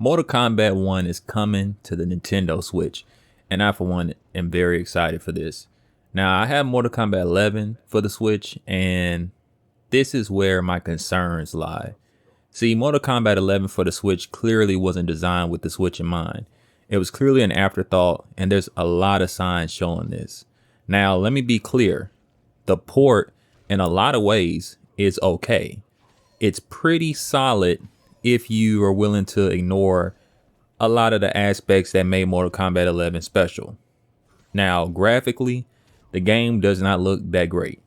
Mortal Kombat 1 is coming to the Nintendo Switch, and I, for one, am very excited for this. Now, I have Mortal Kombat 11 for the Switch, and this is where my concerns lie. See, Mortal Kombat 11 for the Switch clearly wasn't designed with the Switch in mind. It was clearly an afterthought, and there's a lot of signs showing this. Now, let me be clear. The port, in a lot of ways, is okay. It's pretty solid if you are willing to ignore a lot of the aspects that made Mortal Kombat 11 special. Now, graphically, the game does not look that great.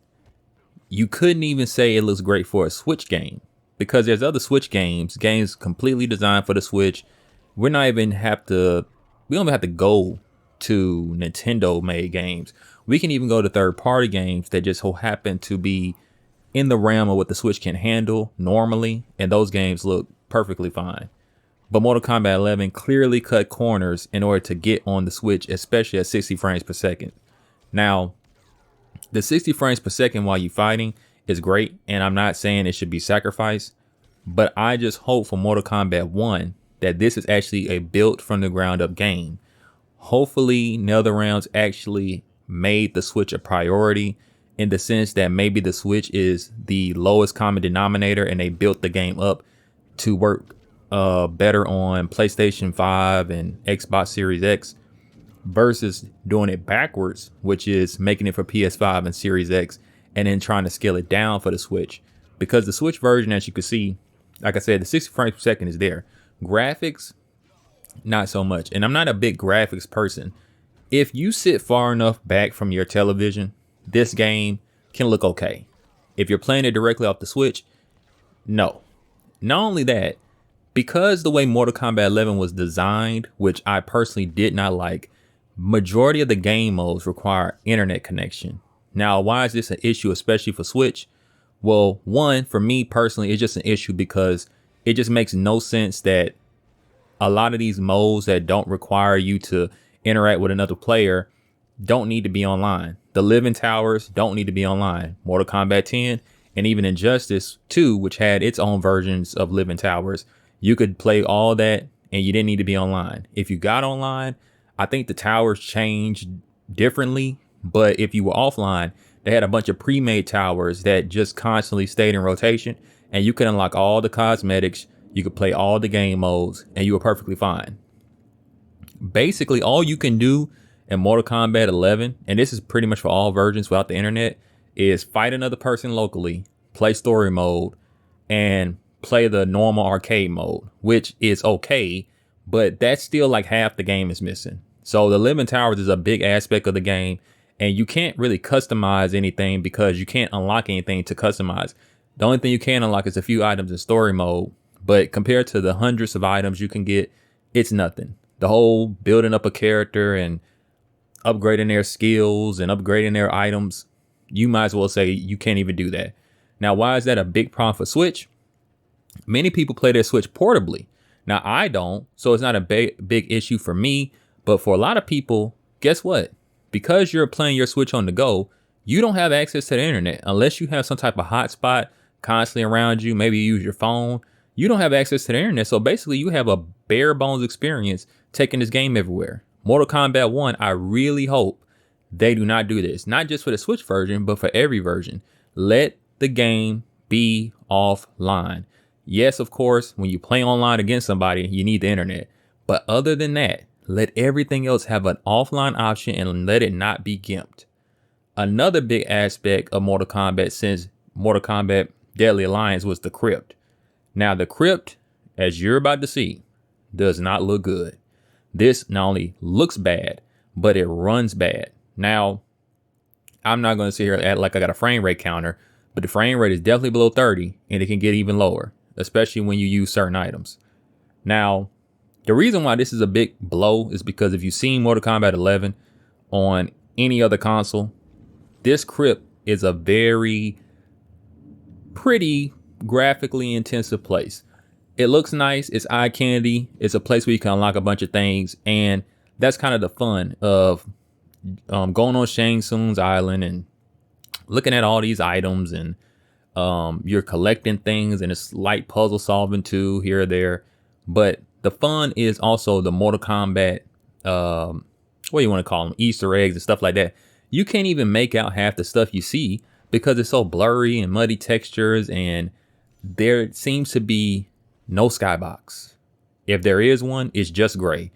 You couldn't even say it looks great for a Switch game because there's other Switch games completely designed for the Switch. We don't even have to go to Nintendo made games. We can even go to third party games that just so happen to be in the realm of what the Switch can handle normally, and those games look perfectly fine. But Mortal Kombat 11 clearly cut corners in order to get on the Switch, especially at 60 frames per second. Now, the 60 frames per second while you're fighting is great, and I'm not saying it should be sacrificed, but I just hope for Mortal Kombat 1 that this is actually a built from the ground up game. Hopefully, NetherRealms actually made the Switch a priority in the sense that maybe the Switch is the lowest common denominator and they built the game up to work better on PlayStation 5 and Xbox Series X versus doing it backwards, which is making it for PS5 and Series X and then trying to scale it down for the Switch. Because the Switch version, as you can see, like I said, the 60 frames per second is there. Graphics, not so much. And I'm not a big graphics person. If you sit far enough back from your television, this game can look okay. If you're playing it directly off the Switch, no. Not only that, because the way Mortal Kombat 11 was designed, which I personally did not like, majority of the game modes require internet connection. Now, why is this an issue, especially for Switch? Well, one, for me personally, it's just an issue because it just makes no sense that a lot of these modes that don't require you to interact with another player don't need to be online. The Living Towers don't need to be online. Mortal Kombat 10 and even Injustice 2, which had its own versions of Living Towers, you could play all that and you didn't need to be online. If you got online, I think the towers changed differently, but if you were offline, they had a bunch of pre-made towers that just constantly stayed in rotation and you could unlock all the cosmetics, you could play all the game modes, and you were perfectly fine. Basically, all you can do in Mortal Kombat 11, and this is pretty much for all versions without the internet, is fight another person locally, play story mode, and play the normal arcade mode, which is okay, but that's still like half the game is missing. So the Living Towers is a big aspect of the game, and you can't really customize anything because you can't unlock anything to customize. The only thing you can unlock is a few items in story mode, but compared to the hundreds of items you can get, it's nothing. The whole building up a character and upgrading their skills and upgrading their items, you might as well say you can't even do that. Now, why is that a big problem for Switch? Many people play their Switch portably. Now, I don't, so it's not a big issue for me, but for a lot of people, guess what? Because you're playing your Switch on the go, you don't have access to the internet unless you have some type of hotspot constantly around you. Maybe you use your phone. You don't have access to the internet. So basically you have a bare bones experience taking this game everywhere. Mortal Kombat 1, I really hope they do not do this. Not just for the Switch version, but for every version. Let the game be offline. Yes, of course, when you play online against somebody, you need the internet. But other than that, let everything else have an offline option and let it not be gimped. Another big aspect of Mortal Kombat since Mortal Kombat Deadly Alliance was the crypt. Now, the crypt, as you're about to see, does not look good. This not only looks bad, but it runs bad. Now, I'm not going to sit here and act like I got a frame rate counter, but the frame rate is definitely below 30 and it can get even lower, especially when you use certain items. Now, the reason why this is a big blow is because if you've seen Mortal Kombat 11 on any other console, this crypt is a very pretty graphically intensive place. It looks nice. It's eye candy. It's a place where you can unlock a bunch of things. And that's kind of the fun of going on Shang Tsung's island and looking at all these items and you're collecting things and it's light puzzle solving too here or there. But the fun is also the Mortal Kombat, what do you want to call them, Easter eggs and stuff like that. You can't even make out half the stuff you see because it's so blurry and muddy textures, and there seems to be no skybox. If there is one, it's just gray,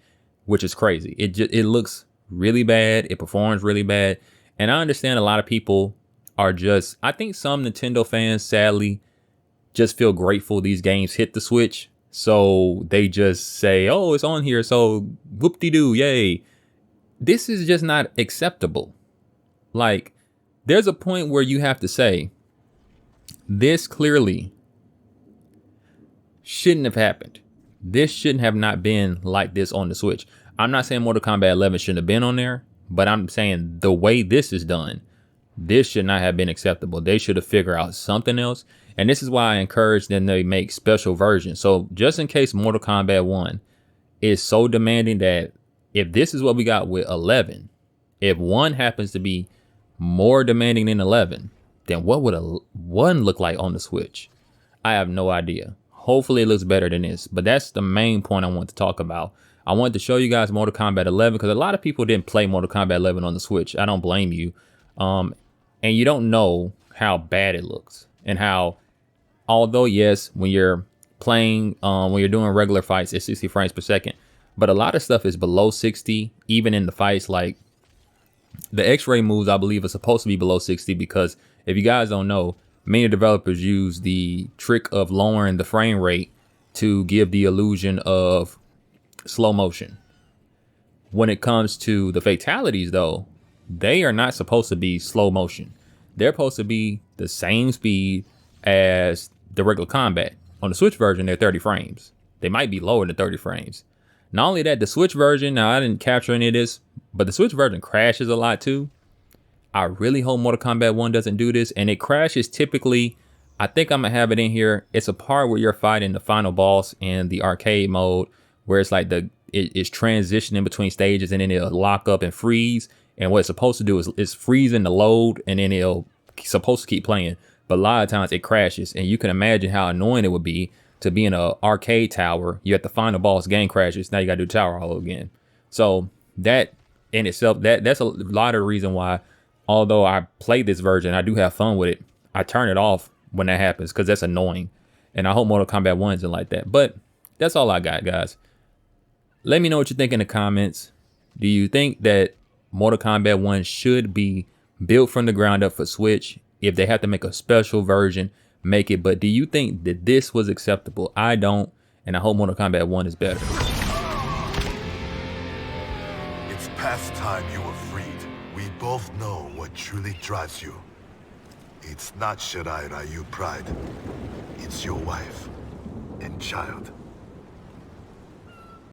which is crazy. It looks really bad. It performs really bad. And I understand a lot of people are just, I think some Nintendo fans, sadly, just feel grateful these games hit the Switch. So they just say, oh, it's on here, so whoop-de-doo, yay. This is just not acceptable. Like, there's a point where you have to say, this clearly shouldn't have happened. This shouldn't have not been like this on the Switch. I'm not saying Mortal Kombat 11 shouldn't have been on there, but I'm saying the way this is done, this should not have been acceptable. They should have figured out something else. And this is why I encourage them to make special versions. So just in case Mortal Kombat 1 is so demanding that if this is what we got with 11, if 1 happens to be more demanding than 11, then what would a 1 look like on the Switch? I have no idea. Hopefully it looks better than this, but that's the main point I want to talk about. I wanted to show you guys Mortal Kombat 11 because a lot of people didn't play Mortal Kombat 11 on the Switch. I don't blame you. And you don't know how bad it looks and how, although yes, when you're playing, when you're doing regular fights, it's 60 frames per second, but a lot of stuff is below 60, even in the fights. Like the X-ray moves, I believe, are supposed to be below 60 because if you guys don't know, many developers use the trick of lowering the frame rate to give the illusion of slow motion. When it comes to the fatalities, though, they are not supposed to be slow motion. They're supposed to be the same speed as the regular combat. On the Switch version, they're 30 frames. They might be lower than 30 frames. Not only that, the Switch version, now I didn't capture any of this, but the Switch version crashes a lot too. I really hope Mortal Kombat 1 doesn't do this. And it crashes typically, I think I'm gonna have it in here. It's a part where you're fighting the final boss in the arcade mode, where it's like it's transitioning between stages and then it'll lock up and freeze. And what it's supposed to do is it's freezing the load and then it'll supposed to keep playing. But a lot of times it crashes, and you can imagine how annoying it would be to be in an arcade tower. You're at the final boss, game crashes. Now you gotta do the tower all over again. So that in itself, that's a lot of the reason why, although I play this version, I do have fun with it, I turn it off when that happens because that's annoying. And I hope Mortal Kombat 1 isn't like that. But that's all I got, guys. Let me know what you think in the comments. Do you think that Mortal Kombat 1 should be built from the ground up for Switch? If they have to make a special version, make it. But do you think that this was acceptable? I don't. And I hope Mortal Kombat 1 is better. It's past time you were freed. We both know what truly drives you. It's not Shirai Ryu pride. It's your wife and child.